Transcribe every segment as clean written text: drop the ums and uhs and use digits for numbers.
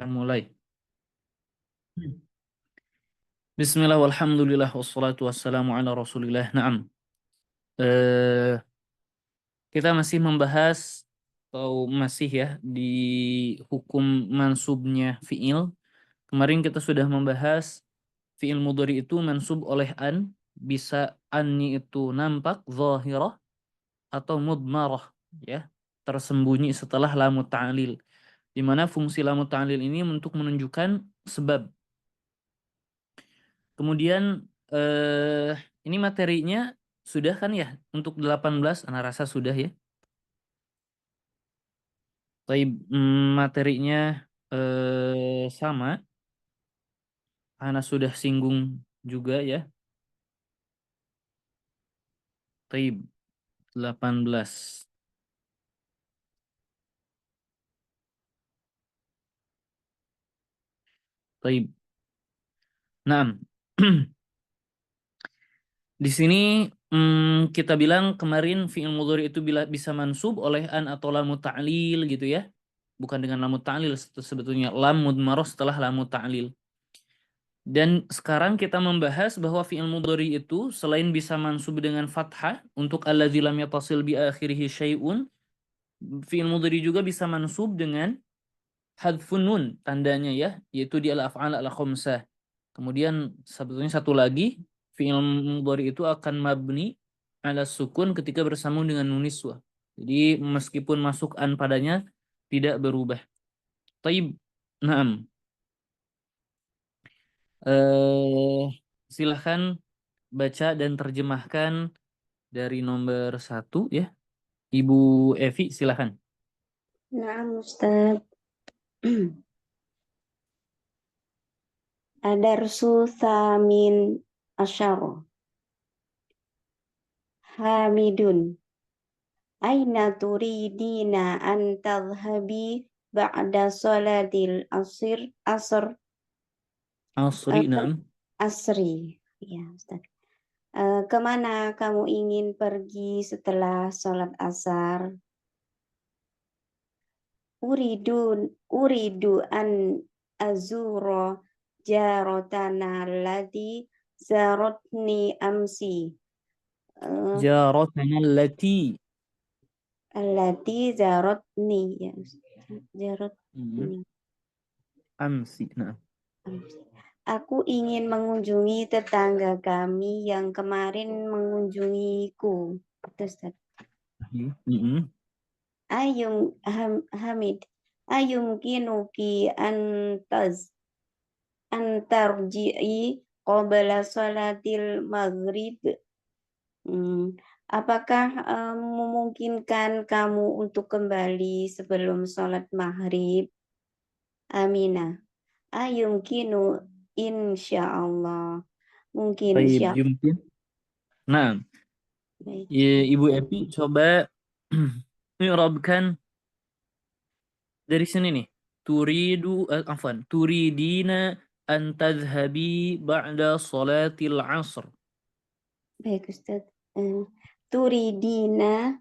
Kita mulai. Bismillah walhamdulillah wassalatu wassalamu ala rasulillah. Naam. Eh, kita masih membahas atau masih ya di hukum mansubnya fiil. Kemarin kita sudah membahas fiil mudhari itu mansub oleh an, bisa anni itu nampak zahirah atau mudmarah ya, tersembunyi setelah lam ta'lil. Di mana fungsi lam ta'lil ini untuk menunjukkan sebab. Kemudian ini materinya sudah kan ya untuk 18, Ana rasa sudah ya. Tapi materinya sama, Ana sudah singgung juga ya. Tapi 18. Tapi nah, di sini kita bilang kemarin fi'il mudhari itu bisa mansub oleh an atau lam ta'lil gitu ya. Bukan dengan lam ta'lil sebetulnya, lam mudmarah setelah lam ta'lil. Dan sekarang kita membahas bahwa fi'il mudhari itu selain bisa mansub dengan fathah untuk alladzi lam yatasil bi akhirih syai'un, fi'il mudhari juga bisa mansub dengan hadfun nun tandanya ya, yaitu di al-af'al al-khamsah. Kemudian sebetulnya satu lagi, fi'il mudhari itu akan mabni ala sukun ketika bersambung dengan nun niswah. Jadi meskipun masuk an padanya tidak berubah. Taib. Naam. Silahkan baca dan terjemahkan dari nomor 1 ya. Ibu Evi silahkan. Nah, Ustaz. Adarsu thamin asyara. Hamidun. Aina turidina an tadhhabi ba'da salatil asr Asri, naam. asri. Ya, Ustaz. Kemana kamu ingin pergi setelah sholat asar? Uridu an azuro jarotana ladi zarotni amsi. Jaratana allati. Allati zarotni ya zarotni Amsi, naam. amsi. Aku ingin mengunjungi tetangga kami yang kemarin mengunjungiku. Ustaz. Hamid, ayumkinuki antarji'i qabla salatil maghrib. Apakah memungkinkan kamu untuk kembali sebelum sholat maghrib? Aminah. Ayumkinu insyaallah. Mungkin Baik, insya. yumkin. Nah, Baik. Ibu Evi coba i'rabkan dari sini nih. Turidina an tadhhabi ba'da salatil asr. Baik Ustaz. Turidina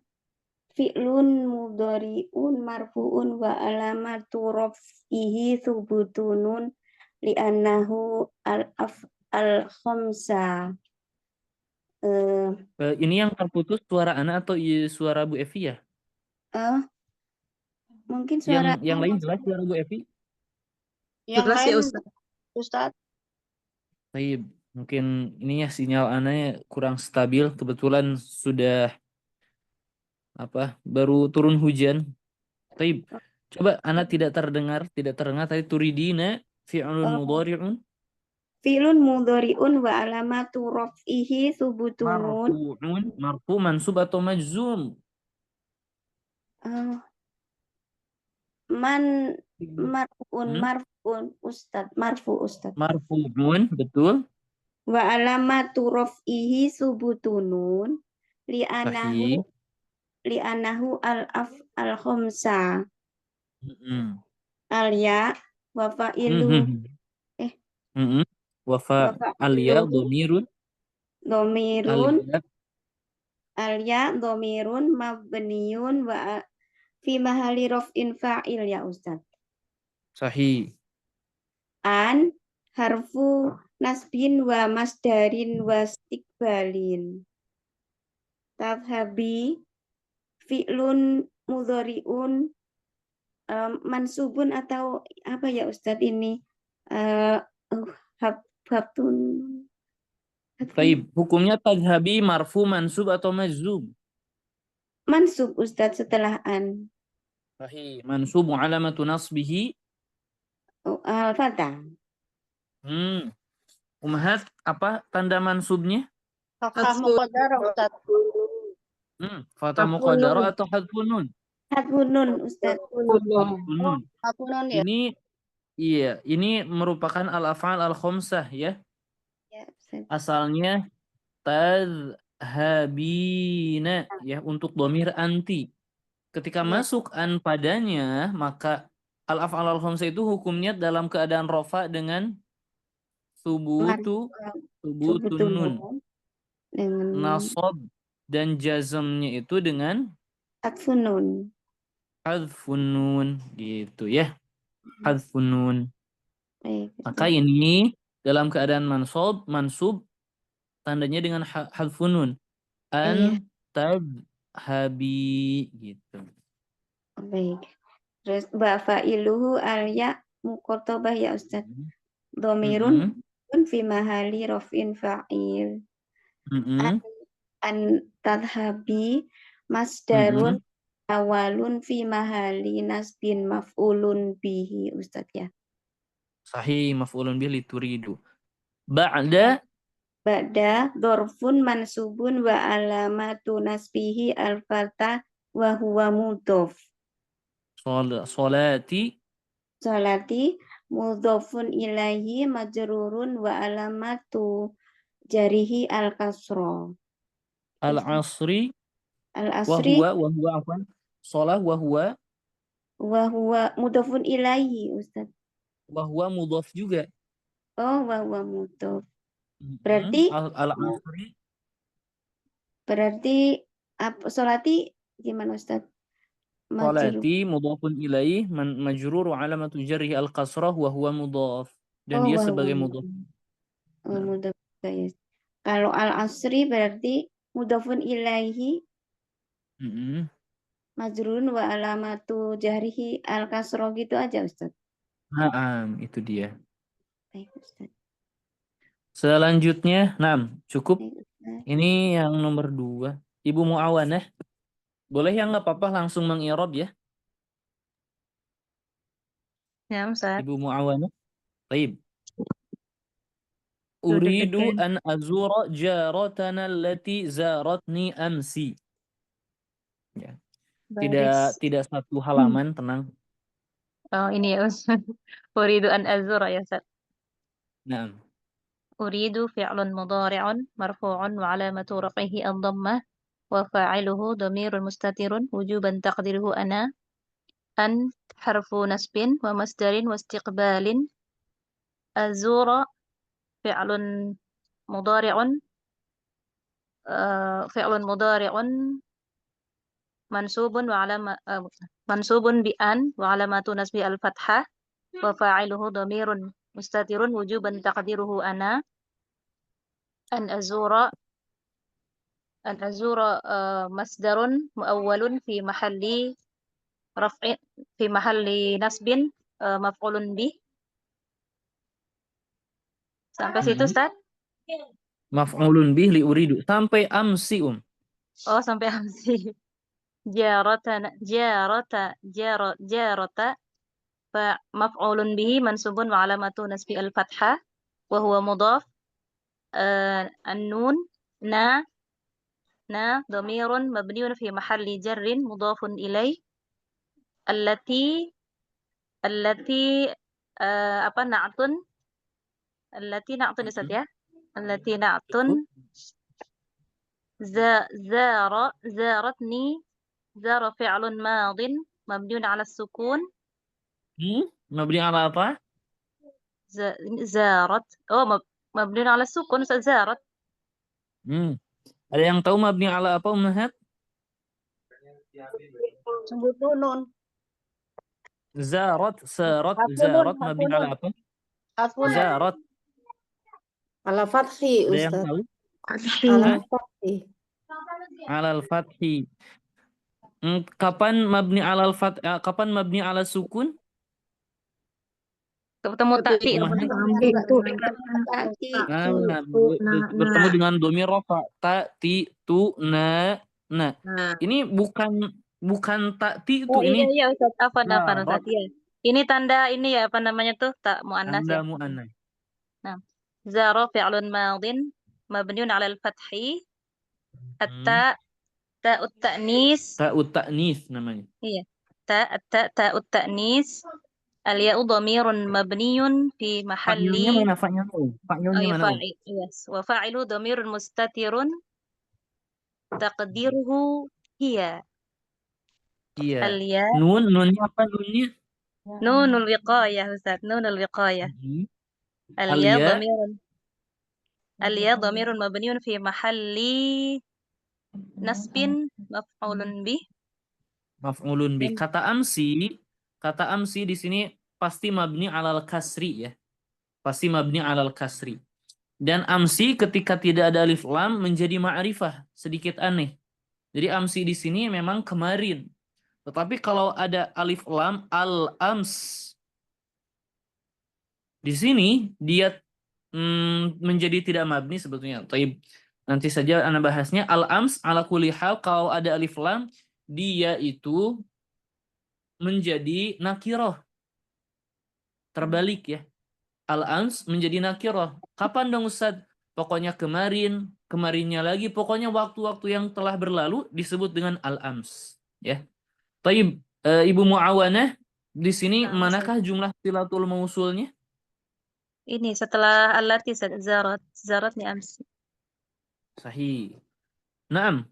fi'lun mudhari'un marfu'un wa alamatu raf'ihi thubutunun li'annahu al-khamsa. Ini yang terputus suara anak atau suara Bu Evi ya? Mungkin suara Yang lain jelas suara Bu Evi? yang lain Ustaz. Baik, mungkin ini ya sinyal anaknya kurang stabil. Kebetulan sudah baru turun hujan. Baik, coba anak tidak terdengar tadi turidina fi'lun mudhari'un Fi'lun mudhari'un wa alamatu raf'ihi thubutunun. marfu mansub atau majzum? Marfu'un Ustaz. Marfu'un, betul. Wa alamatu raf'ihi thubutunun Sahih. li'anahu al-khamsa. Al-ya wa fa'ilu Wafa alia domirun domirun alia. al-ya domirun mabniyun wa fi mahali raf'in fa'il ya Ustaz. Sahih. An harfu nasbin wa masdarin wa istiqbalin. Tadhabi fi'lun mudhari'un mansubun atau apa ya Ustadz ini? Habtun. Baik, hukumnya tadhabi marfu mansub atau majzum? Mansub Ustadz setelah an. Sahih. Mansubu alamatu nasbihi. Al-Fatah. Ummahat, apa tanda mansubnya? Fathah muqaddarah Ustaz. Fathah Hadfun muqaddarah nun. atau hadfun nun? Hadfun nun Ustadz. Hadfun nun. Hadfun ya. Ini merupakan al-af'al al-khamsah ya. Ya, Ustadz. Asalnya tadhabina ya untuk dhamir anti. Ketika Ya. masuk an padanya, maka al-af'al al-khamsah itu hukumnya dalam keadaan rofa dengan subutun nun. Dengan Nasab dan jazmnya itu dengan hadfun nun. hadfun nun gitu ya. Hadfun nun. Baik, Maka Ustadz. ini dalam keadaan mansub tandanya dengan hadfun nun. Iya. Tadhabi gitu. Baik. Terus fa'iluhu al-ya muqatabah ya Ustadz. Dhamirun fi mahali raf'in fa'il. An tadhabi masdarun awalun fi mahali nasbin maf'ulun bihi Ustadz ya. Sahih, maf'ulun bih lituridu. Ba'da Dorfun mansubun wa alamatu nasbihi al-fatah wa huwa mudhof. Salati mudhofun ilaihi majrurun wa alamatu jarihi al-kasra. al-asri Al-asri wa huwa afwan. Shalah wa huwa mudhofun ilaihi Ustaz. wa huwa mudhaf juga. Oh, wa huwa mudhof. Berarti al-asri sholati gimana Ustaz? Salati mudhafun ilaih majrur wa alamatu jarrihi al-kasrah wa huwa mudhaf. Dan dia sebagai mudhaf. Mudhaf guys. Kalau al-asri berarti mudhafun ilaihi majrurun wa alamatu jahrihi al-kasrah gitu aja Ustaz. Itu dia. Baik Ustaz. Selanjutnya, cukup. Baik, Ustaz. Ini yang nomor 2. Ibu Muawanah. Boleh ya nggak apa-apa langsung mengi'rab ya? Ya, Ustaz. Ibu Muawanah. Baik. Uridu an azura jaratana allati zaratni amsi. Ya. Tidak satu halaman, tenang. Oh, ini ya Ustaz. Uridu an azura ya Ustaz. Naam. Uridu fi'lun mudhari'un marfu'un wa alamatu raf'ihi ad-dhammah wa fa'iluhu dhamirun mustatirun wujuban taqdiruhu ana. An harfu nasbin wa masdarin wa istiqbalin. Azura fi'lun mudhari'un mansubun bi an wa alamatu nasbi al-fathah wa fa'iluhu dhamirun mustatirun wujuban taqdiruhu ana. An azura masdarun muawwalun fi mahalli nasbin maf'ulun bih. Sampai situ Ustaz? Maf'ulun bih li uridu sampai amsi Oh, sampai amsi. Jarata fa maf'ulun bihi mansubun wa alamatu nasbi al-fathah wa huwa mudhaf. An-nun na dhamirun mabniun fi mahalli jarrin mudhafun ilaih. Allati na'tun Ustaz ya. Allati na'tun zaratni zara fi'lun madin mabniun 'ala sukun. Mabni ala apa? Zarat. Oh, mabniun 'ala sukun Ustaz, zarat. Ada yang tahu mabni ala apa Ummahat? Sebut nun. Zarat mabni ala apa? Zarat. Ala fathi, Ada yang Ustaz. tahu? Ala Hah? fathi. Alal fathi. Kapan mabni alal kapan mabni ala sukun? Ketemu takti. Umahan? Ta'ti. Bertemu dengan domir rofa. Ta, ti, tu, na. Nah, ini bukan takti itu, Oh iya ini iya Ustaz, apa Ustaz zarot, ya. Ini tanda ini ya apa namanya tuh tak muannas tanda ya. mu'annas. Nah, zara fi'lun madin mabniun 'ala al-fathi Hmm. hatta ta'ut ta'nis. Ta'ut ta'nis namanya. Iya. Ta'ut ta'nis al-ya'u dhamirun mabniyun fi Fa'ilnya mahalli mana fa'ilnya? oh Fa'ilnya ya mana? fa'il. Yes. Wa fa'ilu dhamirun mustatirun taqdiruhu hiya. Iya. Al-ya Nunnya apa nunnya? nunul wiqayah Ustaz, nunul wiqayah. Al-ya Alia. dhamirun al-ya dhamirun mabniun fi mahalli nasbin maf'ulun bih. Maf'ulun bi. Kata amsi di sini pasti mabni alal kasri ya. Pasti mabni alal kasri. Dan amsi ketika tidak ada alif lam menjadi ma'rifah, sedikit aneh. Jadi amsi di sini memang kemarin. Tetapi kalau ada alif lam al-ams di sini dia menjadi tidak mabni sebetulnya. Taib. Nanti saja Anda bahasnya al-ams ala kulli hal kalau ada alif lam dia itu menjadi nakiroh. Terbalik ya. Al-ams menjadi nakiroh. Kapan dong Ustaz? Pokoknya kemarin, kemarinnya lagi, pokoknya waktu-waktu yang telah berlalu disebut dengan al-ams. Ya. Taib, Ibu Muawanah, di sini Nah, Ustaz. manakah jumlah silatul mausulnya? Ini setelah allati zarat, zarat ni amsi. Sahih. Naam.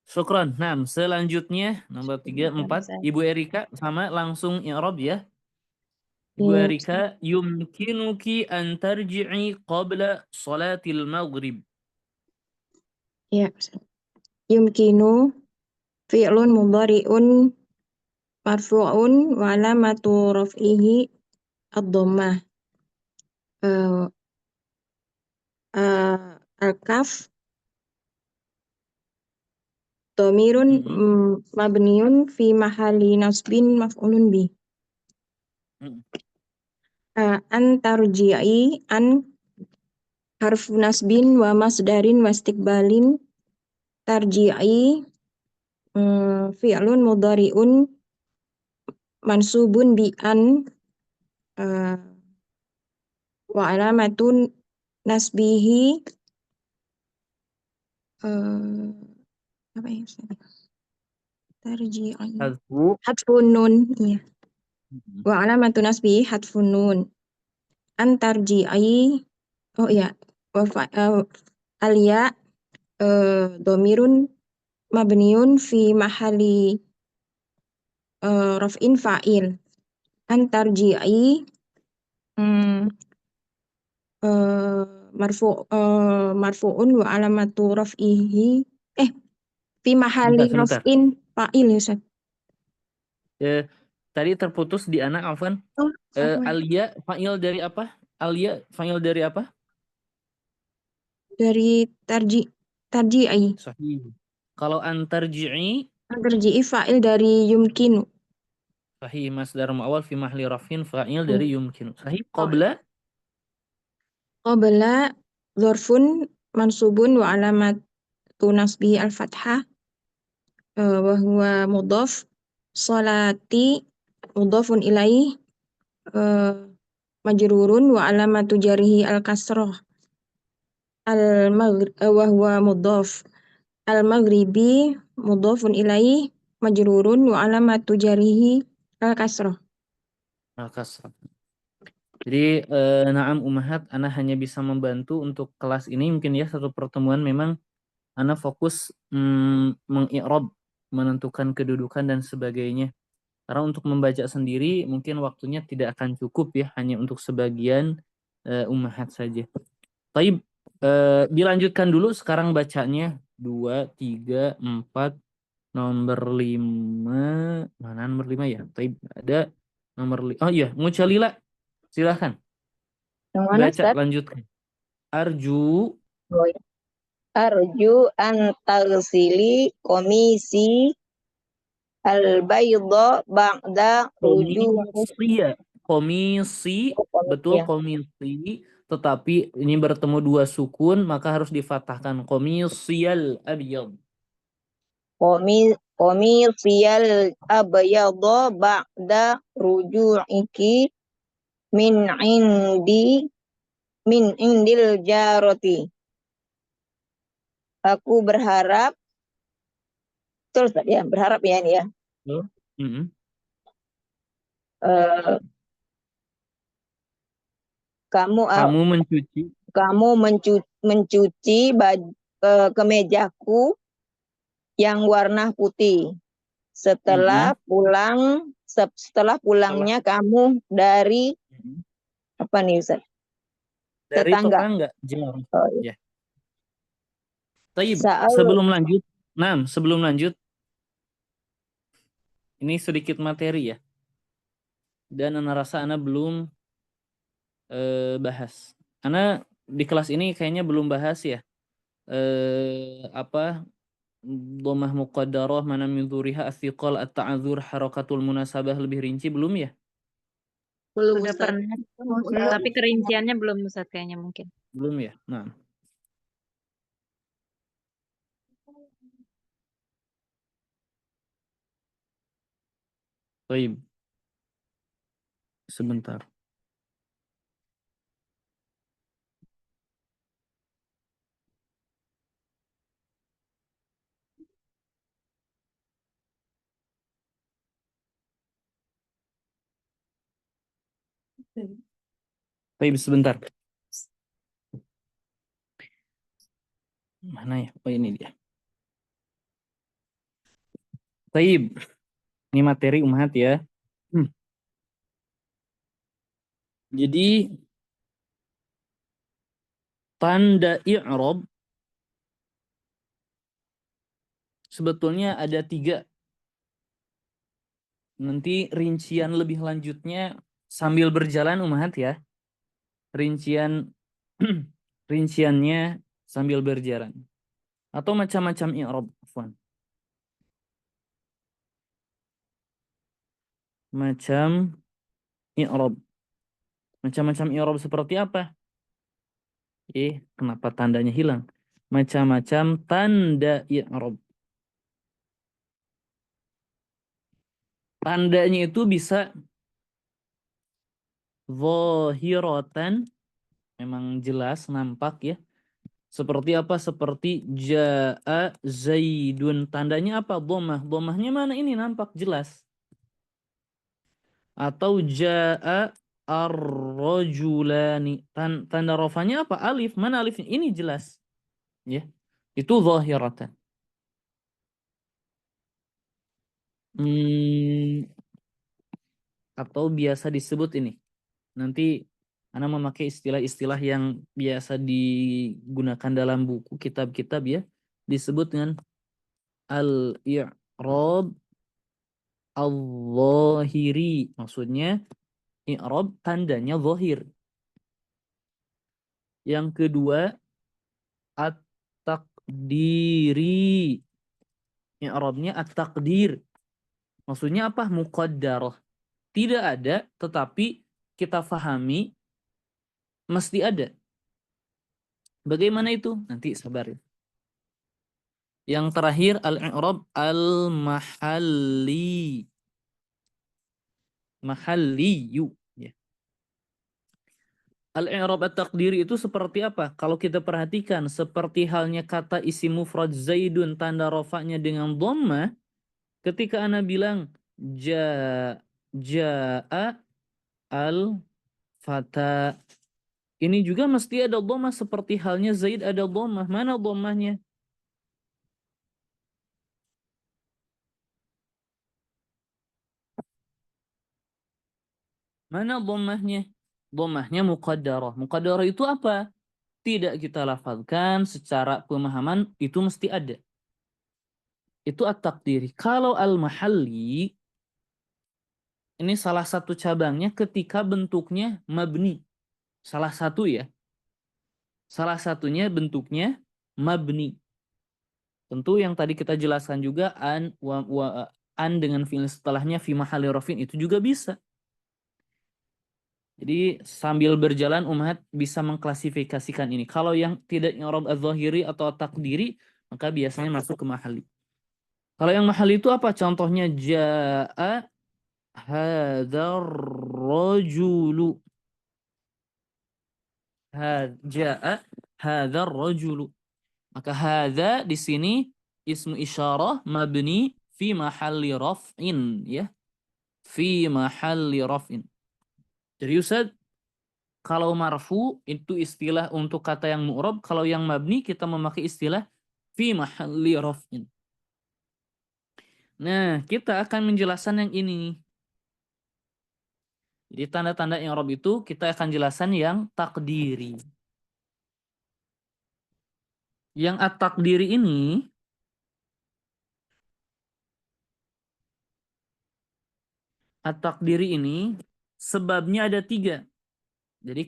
Syukran. Naam. Selanjutnya nomor 3, 4. Ibu Erika sama langsung i'rab ya. Ibu Iya, Erika, yumkinuki an tarji'i qabla salatil maghrib. iya. Yumkinu fi'lun mudhari'un marfu'un wa alamatu raf'ihi ad-dhammah. Al-kaf dhamirun mabniun fi mahalli nasbin maf'ulun bih. An tarji'i an harfu nasbin wa masdarin wa istiqbalin tarji'i fi'lun mudhari'un mansubun bi an wa alamatun nasbihi apa ya tarji'i hadfun nun iya wa alamatun nasbihi hadfun nun an tarji'i oh iya wa alia dhamirun mabniun fi mahalli raf'in fa'il an tarji'i marfu'un wa alamatu raf'ihi fi mahalli Sebentar. raf'in fa'il ya Ustaz. Tadi terputus di anak Afwan. Alia fa'il dari apa? Alia fa'il dari apa? Dari tarji'i. Sahih. Kalau antarji'i Tarji'i fa'il dari yumkinu. sahih, masdar mu'awwal fi mahli rafin fa'il dari yumkinu. Sahih. Qabla Dzarfun mansubun wa alamatu nasbihi al-fathah wa huwa mudhaf. Salati mudhafun ilaih majrurun wa alamatu jarihi al-kasrah. Wa huwa mudhaf. Al-maghribi mudhafun ilaih majrurun wa alamatu jarihi al-kasrah. al-kasrah. Jadi na'am umahat, ana hanya bisa membantu untuk kelas ini mungkin ya satu pertemuan memang ana fokus mengi'rab, menentukan kedudukan dan sebagainya. Karena untuk membaca sendiri mungkin waktunya tidak akan cukup ya, hanya untuk sebagian umahat saja. Taib, dilanjutkan dulu sekarang bacanya 2, 3, 4, nomor 5. Mana nomor 5 ya? Taib, ada nomor 5. Oh iya, Mucalila. Silahkan. Yang mana, Baca, Ustaz? lanjutkan. Arju. Oh, ya. Arju an tagsili komisi al-bayda ba'da ruju'i. Komisi, betul Ya. komisi, tetapi ini bertemu dua sukun, maka harus difathahkan. Komisiyal abyad. Komisiyal abyada ba'da ruju'iki min indil jaroti. Aku berharap, betul Ustaz ya, berharap ya ini ya. Eh, Kamu mencuci. kamu mencuci kemejaku yang warna putih setelah pulangnya kamu dari apa nih Ustaz? Dari Tetangga. Jar. Oh, Ya. Taib, Sa'al. sebelum lanjut, ini sedikit materi ya. Dan Ana rasa Ana belum bahas. Ana di kelas ini kayaknya belum bahas ya. Dhammah muqaddarah, mana min dzuriha athiqal, at-ta'adzur, harakatul munasabah lebih rinci belum ya? Belum Sudah Ustaz. pernah, tapi kerinciannya belum Ustaz kayaknya mungkin. Belum ya? Nah. Baik. Sebentar. Baik, sebentar. Mana ya? Oh, ini dia. Baik. Ini materi umat ya. Jadi tanda i'rab sebetulnya ada 3. Nanti rincian lebih lanjutnya sambil berjalan umat ya. Rinciannya sambil berjalan. Atau macam-macam i'rab. Macam-macam i'rab seperti apa? Kenapa tandanya hilang? Macam-macam tanda i'rab. Tandanya itu bisa zahiratan, memang jelas, nampak ya. Seperti apa? Seperti ja'a zaidun. Tandanya apa? Dhammah. Dhammahnya mana ini? Nampak jelas. Atau ja'a ar-rajulani. Tanda rafanya apa? Alif. Mana alifnya? Ini jelas. Ya. Itu zahiratan. Atau biasa disebut ini. Nanti Ana memakai istilah-istilah yang biasa digunakan dalam buku kitab-kitab ya. Disebut dengan al-i'rab al-zahiri. Maksudnya i'rab tandanya zahir. Yang kedua at-taqdiri. I'rabnya at-taqdir. Maksudnya apa? Muqaddarah. Tidak ada, tetapi kita fahami mesti ada. Bagaimana itu? Nanti sabar. Yang terakhir al-i'rab al-mahalli. Mahalliyu. Ya. Al-i'rab at-taqdiri itu seperti apa? Kalau kita perhatikan, seperti halnya kata isim mufrad Zaidun, tanda rafa'nya dengan dhammah, ketika Ana bilang ja'a al-fata, ini juga mesti ada dhammah seperti halnya Zaid ada dhammah. Mana dhammahnya? Mana dhammahnya? Dhammahnya muqaddarah. Muqaddarah itu apa? Tidak kita lafazkan secara pemahaman, itu mesti ada. Itu at-taqdiri. Kalau al-mahalli, ini salah satu cabangnya ketika bentuknya mabni. Salah satu ya. Salah satunya bentuknya mabni. Tentu yang tadi kita jelaskan juga an dengan fi'il setelahnya fi mahalli rafin itu juga bisa. Jadi sambil berjalan umat bisa mengklasifikasikan ini. Kalau yang tidak i'rab adz-dzahiri atau takdiri, maka biasanya masuk ke mahalli. Kalau yang mahalli itu apa? Contohnya jaa hadzal rajulu. Jaa hadzal rajulu. Maka hadza di sini ismu isyarah mabni fi mahalli raf'in ya. Fi mahalli raf'in. Jadi Ustaz, kalau marfu itu istilah untuk kata yang mu'rab, kalau yang mabni kita memakai istilah fi mahalli raf'in. Nah, kita akan menjelaskan yang ini. Jadi tanda-tanda i'rab itu kita akan jelaskan yang takdiri. Yang at-takdiri ini sebabnya ada 3. Jadi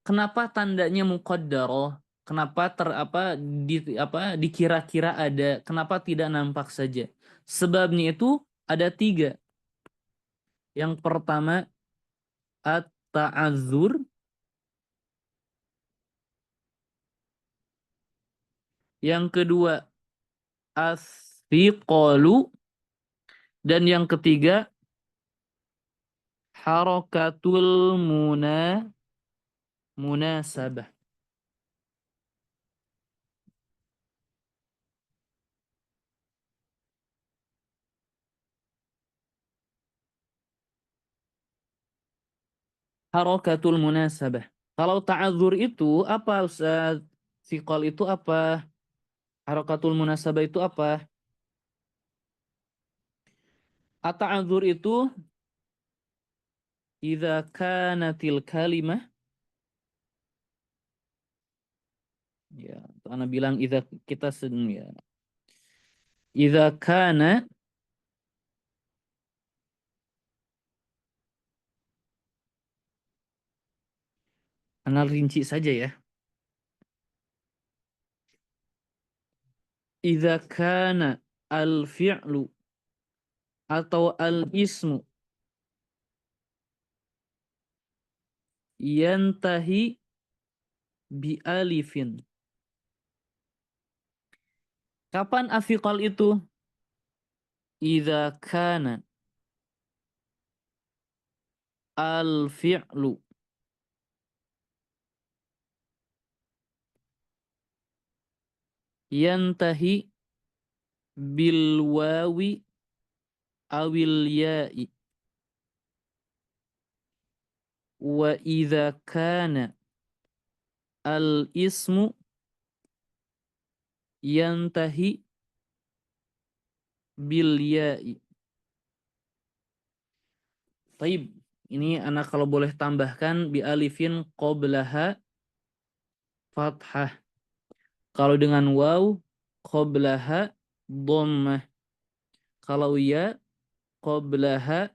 kenapa tandanya muqaddarah? Kenapa dikira-kira ada? Kenapa tidak nampak saja? Sebabnya itu ada 3. Yang pertama at-ta'azzur. Yang kedua as-thiqalu. Dan yang ketiga harakatul munasabah. Harakatul munasabah. Kalau ta'adzur itu apa Ustaz? Thiqal itu apa? Harakatul munasabah itu apa? At-ta'adzur itu idza kanatil kalimah, ya, ana bilang idza kita ya. Idza kana ana rinci saja ya. Idza kana al-fi'lu atau al-ismu yantahi bi alifin. Kapan afiqal itu? Idza kana al-fi'lu yantahi bil wawi awil ya'i. Wa idza kana al-ismu yantahi bil ya'i. Taib, ini anak kalau boleh tambahkan bi alifin qablaha fathah. Kalau dengan waw qablaha dhammah. Kalau ya qablaha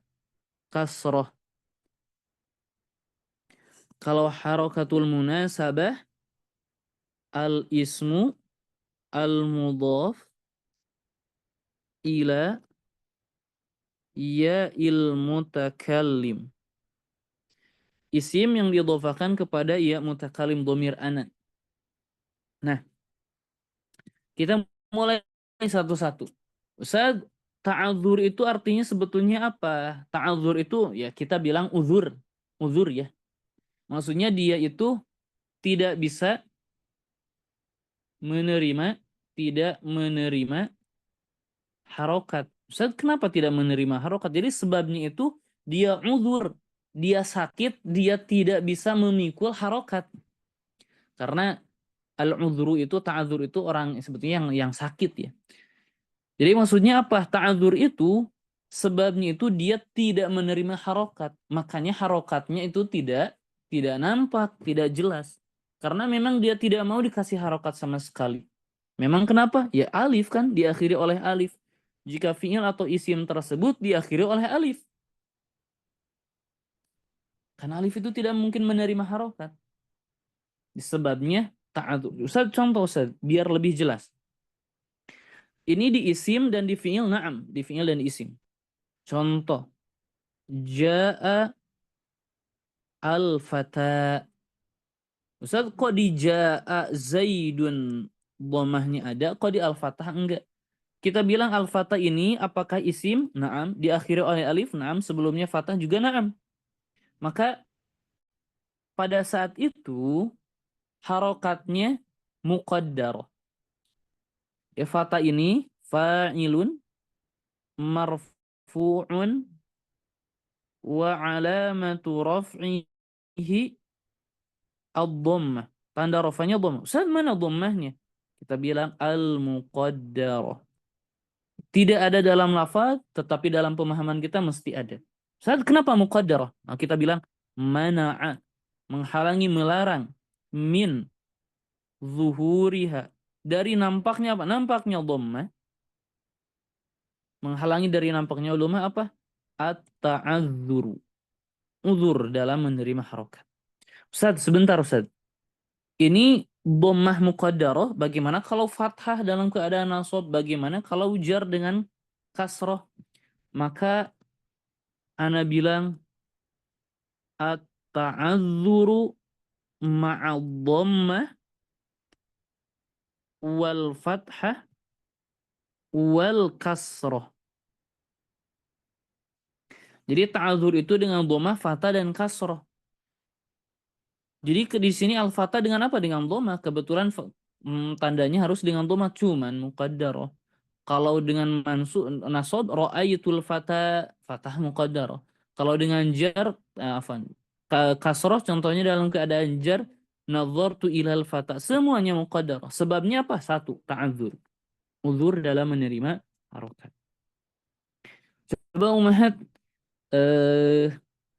kasrah. Kalau harakatul munasabah al-ismu al-mudhaf ila ya'il mutakallim. Isim yang diidhafakan kepada ya mutakallim dhamir ana. Nah, kita mulai satu-satu. Ustaz, ta'adzur itu artinya sebetulnya apa? Ta'adzur itu ya kita bilang uzur. Uzur ya. Maksudnya dia itu tidak bisa tidak menerima harokat. Ustaz, kenapa tidak menerima harokat? Jadi sebabnya itu dia uzur, dia sakit, dia tidak bisa memikul harokat. Karena al-uzru itu, ta'adzur itu orang sebetulnya yang sakit ya. Jadi maksudnya apa? Ta'adzur itu sebabnya itu dia tidak menerima harokat. Makanya harokatnya itu tidak nampak, tidak jelas. Karena memang dia tidak mau dikasih harokat sama sekali. Memang kenapa? Ya alif kan, diakhiri oleh alif. Jika fi'il atau isim tersebut diakhiri oleh alif. Karena alif itu tidak mungkin menerima harokat. Sebabnya ta'adzur. Ustaz, contoh Ustaz, biar lebih jelas. Ini di isim dan di fi'il, na'am. Di fi'il dan di isim. Contoh. Ja'a al-fata. Ustaz, kok di ja'a zaidun dhammahnya ada, kok di al-fatah enggak? Kita bilang al-fatah ini apakah isim? Na'am. Diakhiri oleh alif? Na'am. Sebelumnya fatah juga na'am. Maka pada saat itu harokatnya muqaddarah. Ya, fatah ini fa'ilun marfu'un wa alamatu raf'ihi ad-dhammah. Tanda rafanya dhammah. Ustaz, mana dhammahnya? Kita bilang al-muqaddarah. Tidak ada dalam lafaz, tetapi dalam pemahaman kita mesti ada. Ustaz, kenapa muqaddarah? Nah, kita bilang mana'a, menghalangi, melarang, min zuhuriha, dari nampaknya apa? Nampaknya dhammah. Menghalangi dari nampaknya ulama apa? At-ta'adzuru. Uzur dalam menerima harokat. Ustaz, sebentar Ustaz. Ini dhammah muqaddarah, bagaimana kalau fathah dalam keadaan nasab? Bagaimana kalau jar dengan kasrah? Maka ana bilang at-ta'adzuru ma'a dhammah wal fathah wal kasrah. Jadi ta'adzur itu dengan dhammah, fathah dan kasrah. Jadi di sini al-fathah dengan apa? Dengan dhammah. Kebetulan tandanya harus dengan dhammah, cuman muqaddarah. Kalau dengan nasab ra'aitul fata, fathah muqaddarah. Kalau dengan jar kasrah, contohnya dalam keadaan jar nazartu ilal fata, semuanya muqaddarah. Sebabnya apa? Satu, ta'adzur. Uzur dalam menerima harokat. Coba umahat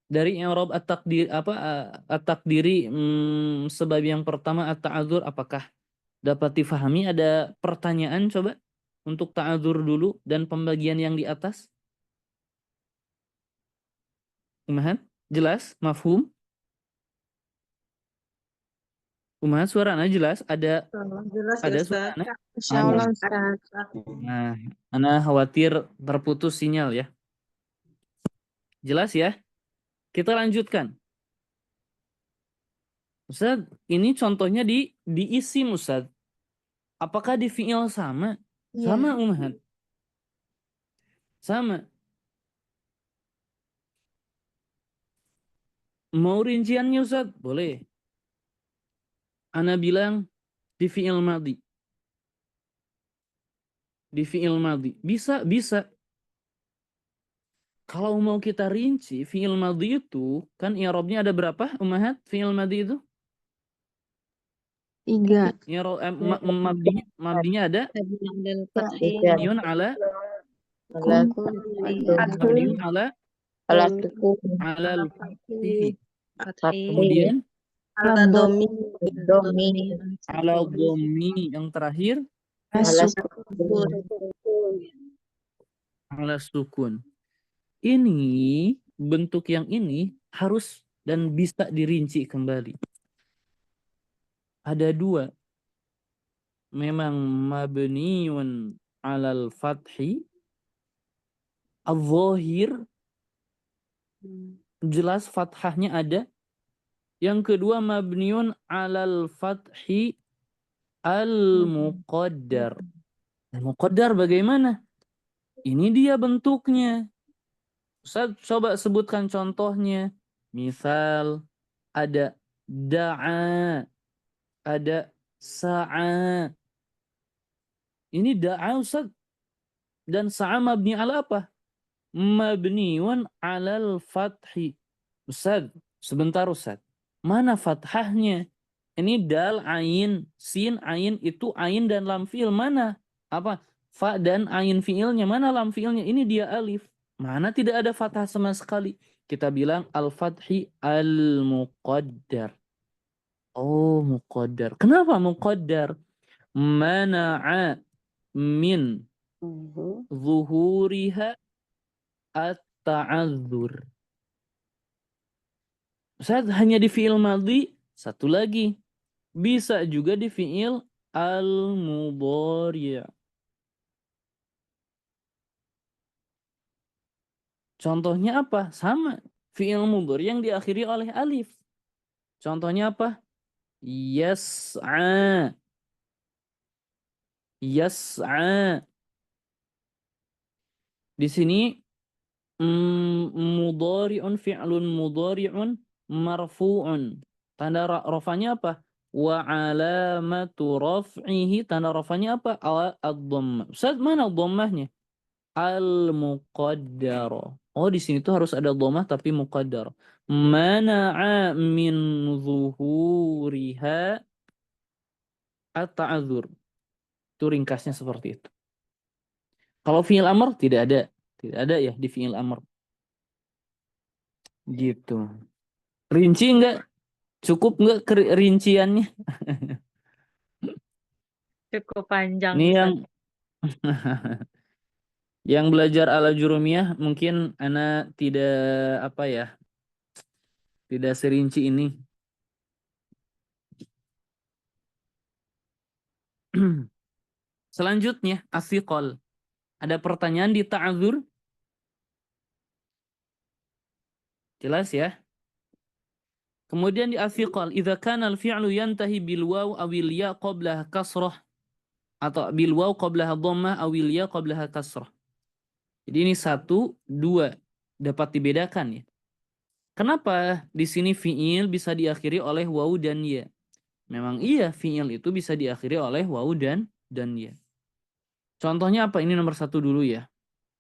dari i'rab at-taqdir at-taqdiri, sebab yang pertama at-ta'adzur, apakah dapat difahami? Ada pertanyaan coba untuk ta'adzur dulu dan pembagian yang di atas. Umahat, jelas? Mafhum? Umahat, suara ana jelas? Ada Jelas ada ya, suara Ustaz. ana? Insyaallah Ustaz. Nah, ana khawatir terputus sinyal ya. Jelas ya? Kita lanjutkan. Ustaz, ini contohnya di isim Ustaz. Apakah di fi'il sama? Iya. Sama Umahat. Sama. Mau rinciannya Ustaz? Boleh. Ana bilang di fi'il madhi. Di fi'il madhi. Bisa, bisa. Kalau mau kita rinci, fi'il madhi itu, kan i'rabnya ada berapa, Umahat? Fi'il madhi itu? 3. Mabdinya ada? Mabniun ala? Mabniun ala? Ala al-fathi. Kemudian? Ala dhammi. Yang terakhir? Ala sukun. Ini, bentuk yang ini harus dan bisa dirinci kembali. Ada dua. Memang mabniun alal fathi, al-zahir, jelas fathahnya ada. Yang kedua mabniun alal fathi al-muqaddar. Al-muqaddar bagaimana? Ini dia bentuknya. Ustaz, coba sebutkan contohnya. Misal ada da'a, ada sa'a. Ini da'a Ustaz. Dan sa'a mabni ala apa? Mabniun alal fathi. Ustaz, sebentar Ustaz. Mana fathahnya? Ini dal, ain, sin, ain, itu ain dan lam fi'il. Mana? Apa? Fa dan ain fi'ilnya. Mana lam fi'ilnya? Ini dia alif. Mana tidak ada fathah sama sekali? Kita bilang al-fathi al-muqaddar. Oh, muqaddar. Kenapa muqaddar? Mana'a min zuhuriha at-ta'adzur. Ustaz, hanya di fi'il madhi, satu lagi. Bisa juga di fi'il al-mudhari'. Contohnya apa? Sama. Fi'il mudhari' yang diakhiri oleh alif. Contohnya apa? Yas'a. Yas'a. Di sini mudhari'un fi'lun mudhari'un marfu'un. Tanda rafanya apa? Wa alamatu raf'ihi, tanda rafanya apa? Ad-dhammah. Ustaz, mana dhammahnya? Al-muqaddara. Oh, di sini tuh harus ada dhammah tapi muqaddar. Mana'a min zuhuriha at-ta'adzur. Itu ringkasnya seperti itu. Kalau fi'il amr tidak ada. Tidak ada ya di fi'il amr. Gitu. Rinci enggak? Cukup enggak rinciannya? Cukup panjang, Ini yang Ustaz. yang belajar ala jurumiyah mungkin ana tidak apa ya? Tidak serinci ini. Selanjutnya asiqal. Ada pertanyaan di ta'adzur? Jelas ya? Kemudian di asiqal, idza kana al-fi'lu yantahi bil waw awil ya qablaha kasrah atau bil waw qablaha dhammah awil ya qablaha kasrah. Jadi ini 1, 2 dapat dibedakan ya. Kenapa di sini fi'il bisa diakhiri oleh waw dan ya? Memang iya, fi'il itu bisa diakhiri oleh waw dan ya. Contohnya apa? Ini nomor 1 dulu ya.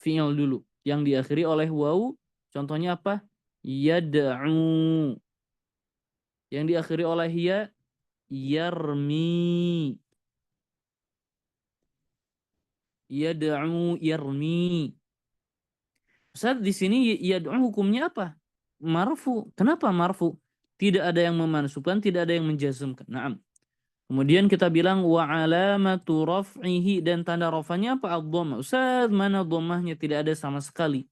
Fi'il dulu. Yang diakhiri oleh waw, contohnya apa? Yad'u. Yang diakhiri oleh ya, yarmi. Yad'u, yarmi. Ustaz, di sini yad'u hukumnya apa? Marfu. Kenapa marfu? Tidak ada yang memansubkan, tidak ada yang menjazmkan. Naam. Kemudian kita bilang wa alamatu raf'ihi, dan tanda rafanya apa? Ad-dhammah. Ustaz, mana dhammahnya? Tidak ada sama sekali.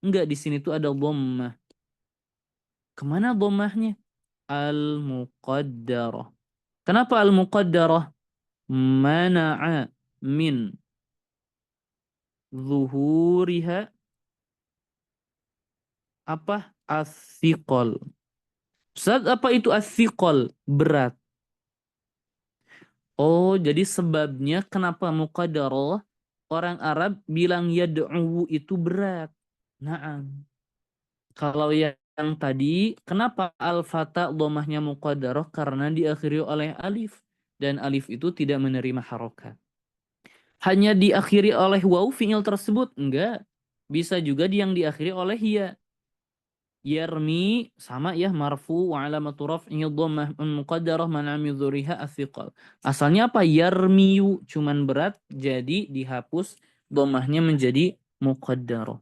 Enggak, di sini tuh ada dhammah. Kemana dhammahnya? Al-muqaddarah. Kenapa al-muqaddarah? Mana'a min zuhuriha apa? As-siqal. Ustaz, apa itu as-siqal? Berat. Oh, jadi sebabnya kenapa muqaddarah orang Arab bilang yad'u itu berat. Naam. Kalau yang tadi, kenapa al-fata dhammahnya muqaddarah? Karena diakhiri oleh alif. Dan alif itu tidak menerima harokat. Hanya diakhiri oleh waw fi'il tersebut? Enggak. Bisa juga yang diakhiri oleh ya. Yarmi sama ya, marfu wa alamatu raf'ihi dhammah muqaddarah man'a min dzuriha as-siqal. Asalnya apa? Yarmiyu, cuman berat, jadi dihapus dhammahnya menjadi muqaddarah.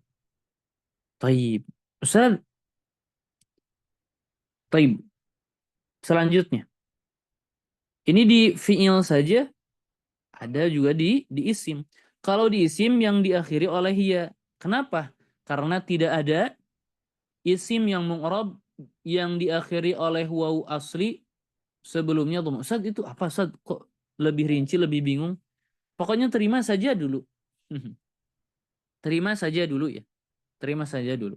Taib. Ustaz. Taib. Selanjutnya. Ini di fi'il saja, ada juga di isim. Kalau di isim yang diakhiri oleh ya. Kenapa? Karena tidak ada isim yang mu'rab yang diakhiri oleh waw asli sebelumnya dhammah. Ustaz, itu apa Ustaz? Kok lebih rinci, lebih bingung? Pokoknya terima saja dulu. Terima saja dulu ya. Terima saja dulu.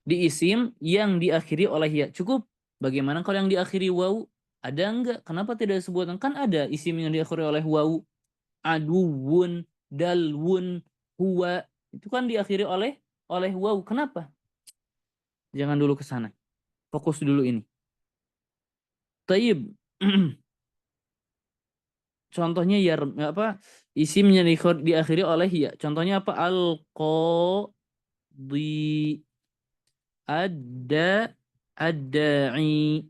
Di isim yang diakhiri oleh ya. Cukup. Bagaimana kalau yang diakhiri waw? Ada enggak? Kenapa tidak disebutkan? Kan ada isim yang diakhiri oleh waw. Aduwun, dalwun, huwa. Itu kan diakhiri oleh waw. Kenapa? Jangan dulu ke sana. Fokus dulu ini. Taib. Contohnya ya apa? Isimnya diakhiri oleh ya. Contohnya apa? Al-qadi, ad-da'i.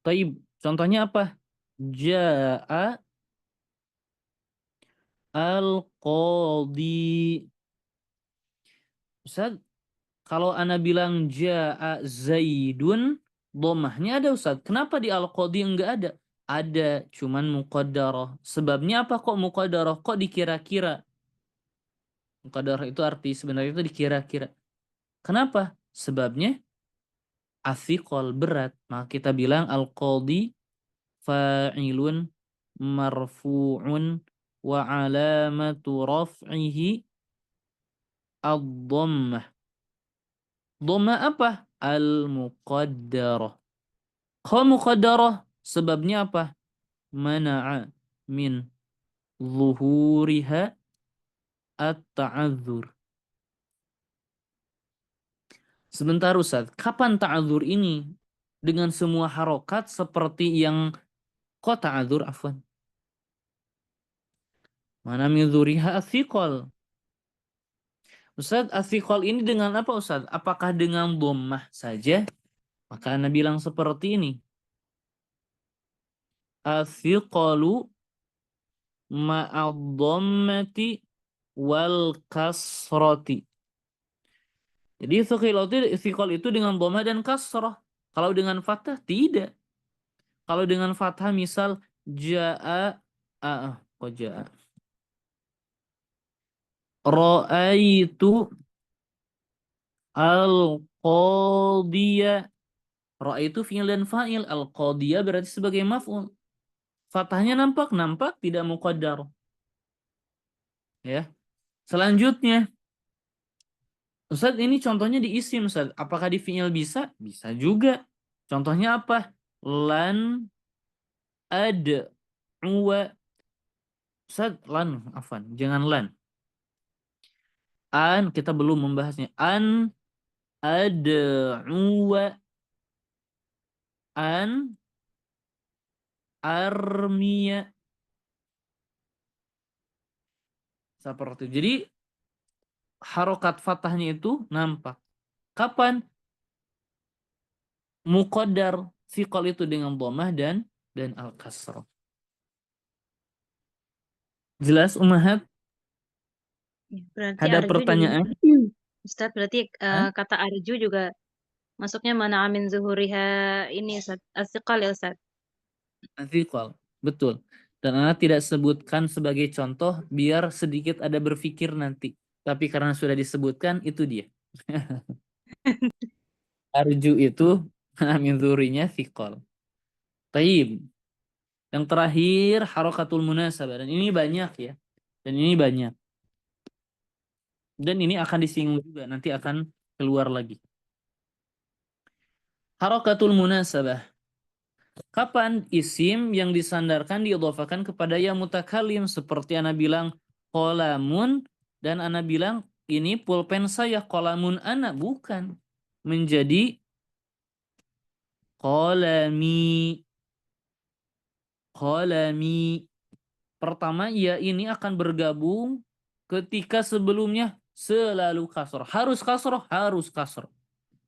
Taib. Contohnya apa? Ja'a al-qadi. Ustaz, kalau ana bilang ja'a Zaidun, dhammahnya ada Ustaz. Kenapa di al-qadi enggak ada? Ada, cuman muqaddarah. Sebabnya apa kok muqaddarah? Kok dikira-kira? Muqaddarah itu arti sebenarnya itu dikira-kira. Kenapa? Sebabnya athiqal, berat. Maka kita bilang al-qadi fa'ilun marfu'un wa alamatu raf'ihi ad-dhammah. Dhammah apa? Al-muqaddarah. Kalau muqaddarah sebabnya apa? Mana'a min zuhuriha at-ta'adzur. Sebentar Ustaz, kapan ta'adzur ini? Dengan semua harokat seperti yang kok ta'adzur afwan. Mana min zuhuriha athiqal. Ustaz, athiqal ini dengan apa Ustaz? Apakah dengan dhammah saja? Maka Anda bilang seperti ini. Athiqalu ma'ad-dhammati wal kasrati. Jadi thiqal itu dengan dhammah dan kasrah. Kalau dengan fathah tidak. Kalau dengan fathah misal jaa kok jaa. Ra'aitu al-qadhiya. Ra'aitu fi'il dan fa'il, al-qadhiya berarti sebagai maf'ul. Fathahnya nampak tidak muqaddar. Ya. Selanjutnya Ustaz, ini contohnya di isim, Ustaz. Apakah di fi'il bisa? Bisa juga. Contohnya apa? Lan ad'uwa. Ustaz, lan, afwan. Jangan lan. An, kita belum membahasnya. An ad'uwa. An armiya. Seperti itu. Jadi, harokat fathahnya itu nampak. Kapan? Muqaddar. Thiqal itu dengan dhammah dan al-kasrah. Jelas, Ummahat? Ya, berarti Ada arju pertanyaan? juga, Ustaz, berarti Hah? kata arju juga masuknya mana amin zuhuriha ini Ustaz, as-siqal ya Ustaz. Thiqal, betul. Dan Anda tidak sebutkan sebagai contoh biar sedikit ada berpikir nanti. Tapi karena sudah disebutkan, itu dia. Arju itu min dzurinya thiqal. Taib. Yang terakhir harokatul munasabah, dan ini banyak ya. Dan ini banyak. Dan ini akan disinggung juga, nanti akan keluar lagi. Harokatul munasabah. Kapan isim yang disandarkan diidhafakan kepada yang mutakalim, seperti ana bilang qalamun dan ana bilang ini pulpen saya, qalamun ana, bukan. Menjadi qalami. Qalami. Pertama ya ini akan bergabung ketika sebelumnya selalu kasroh. Harus kasroh, harus kasroh.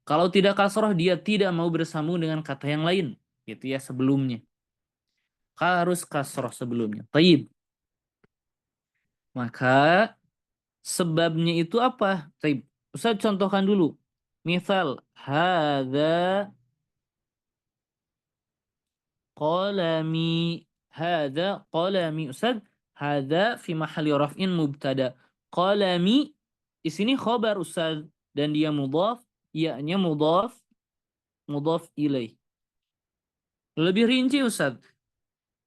Kalau tidak kasroh dia tidak mau bersambung dengan kata yang lain. Gitu ya sebelumnya. Harus kasroh sebelumnya. Taib. Maka sebabnya itu apa? Taib. Ustaz contohkan dulu. Misal hadza qalami. Hadza qalami. Ustaz, hadza fi mahalli raf'in mubtada. Qalami di sini khabar Ustaz dan dia mudhaf, ya-nya mudhaf ilaih. Lebih rinci Ustaz.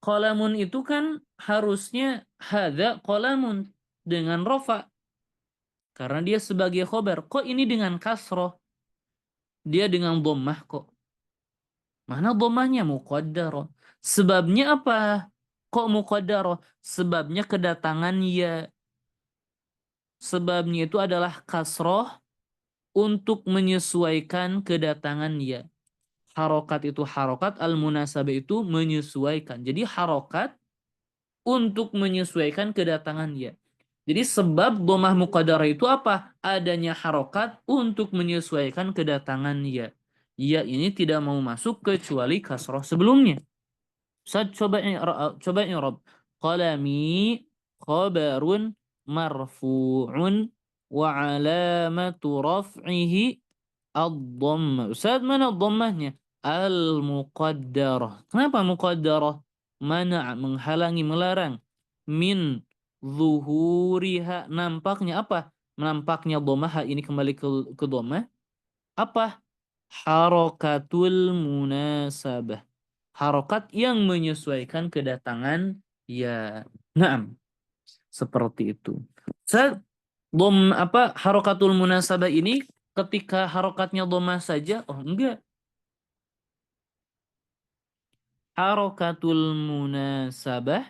Qalamun itu kan harusnya hadza qalamun dengan rafa. Karena dia sebagai khobar. Kok ini dengan kasroh? Dia dengan dhammah kok. Mana dhammahnya? Muqaddarah. Sebabnya apa? Kok muqaddarah? Sebabnya kedatangan ya. Sebabnya itu adalah kasroh untuk menyesuaikan kedatangan ya. Harokat itu harokat, al-munasabah itu menyesuaikan. Jadi harokat untuk menyesuaikan kedatangan ya. Jadi sebab dhammah muqaddarah itu apa? Adanya harokat untuk menyesuaikan kedatangan ya. Ya ini tidak mau masuk kecuali kasroh sebelumnya. Ustaz coba i'rab. Qalami khabarun marfu'un wa alamatu raf'ihi ad-dhammah. Ustaz mana dhammahnya? Al-muqaddarah. Kenapa muqaddarah? Mana menghalangi, melarang. Min zuhuriha, nampaknya apa? Nampaknya dhammah, ini kembali ke dhammah. Apa? Harokatul munasabah. Harokat yang menyesuaikan kedatangan ya. Naam, seperti itu. Harokatul munasabah ini ketika harokatnya dhamma saja? Oh, enggak. Harokatul munasabah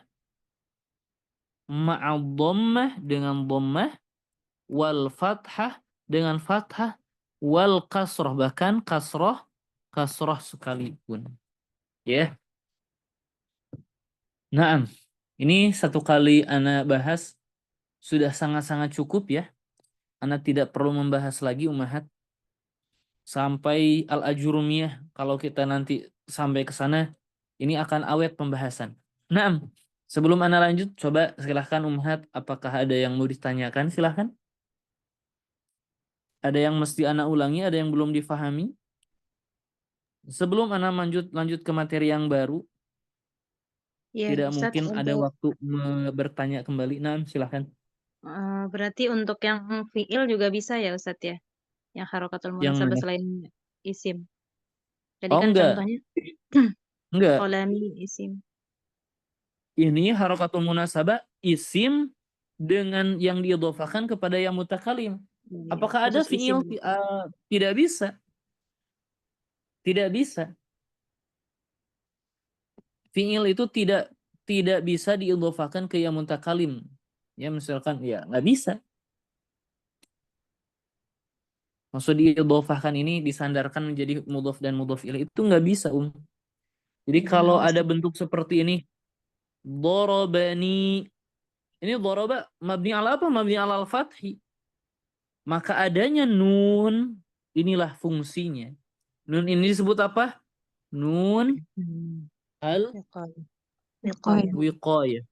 ma'ad dhammah dengan dhammah wal fathah dengan fathah wal kasroh bahkan kasroh sekalipun. Ya. Naam. Ini satu kali ana bahas sudah sangat-sangat cukup ya. Ana tidak perlu membahas lagi ummahat sampai al-ajurumiyah. Kalau kita nanti sampai ke sana ini akan awet pembahasan. Naam. Sebelum ana lanjut, coba silahkan ummahat, apakah ada yang mau ditanyakan? Silahkan. Ada yang mesti ana ulangi, ada yang belum difahami? Sebelum ana lanjut ke materi yang baru, Ya, tidak Ustadz, mungkin ada untuk waktu bertanya kembali. Naam, silahkan. berarti untuk yang fiil juga bisa ya Ustadz ya? Yang harokatul Yang munasabah mana? selain isim. Tadi Oh, kan enggak. contohnya Enggak. kolami isim. Ini harokatul munasabah isim dengan yang diidhofakan kepada yang mutakalim. Iya, Apakah ada khusus isim. fiil? Tidak bisa. Tidak bisa. Fiil itu tidak bisa diidhofakan ke yang mutakalim. Ya, misalkan ya nggak bisa. Maksud diidhofahkan ini disandarkan menjadi mudhof dan mudhof ilaih itu nggak bisa, Jadi kalau ada Ustadz. bentuk seperti ini, dorobani, ini doroba mabni ala apa? Mabni ala al-fathi. Maka adanya nun, inilah fungsinya. Nun ini disebut apa? Nun Wiqayah. al-wiqayah.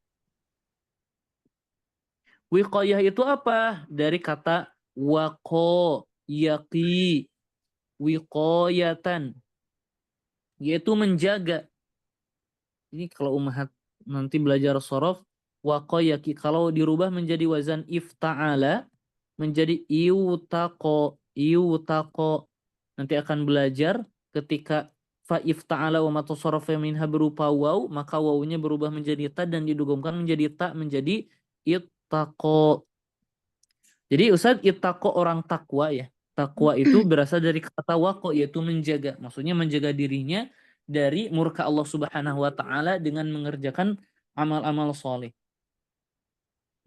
Wiqayah itu apa? Dari kata waqo, yaqi, wiqayatan. Yaitu menjaga. Ini kalau ummahat nanti belajar sorof, waqayaki. Kalau dirubah menjadi wazan ifta'ala, menjadi iwtaqo. Nanti akan belajar ketika fa ifta'ala wa matasarrafa minha berupa waw, maka wawunya berubah menjadi ta dan didugumkan menjadi ta menjadi ittaqo. Jadi Ustaz, ittaqo orang takwa ya. Takwa itu berasal dari kata waqo, yaitu menjaga. Maksudnya menjaga dirinya dari murka Allah Subhanahu wa taala dengan mengerjakan amal-amal soleh.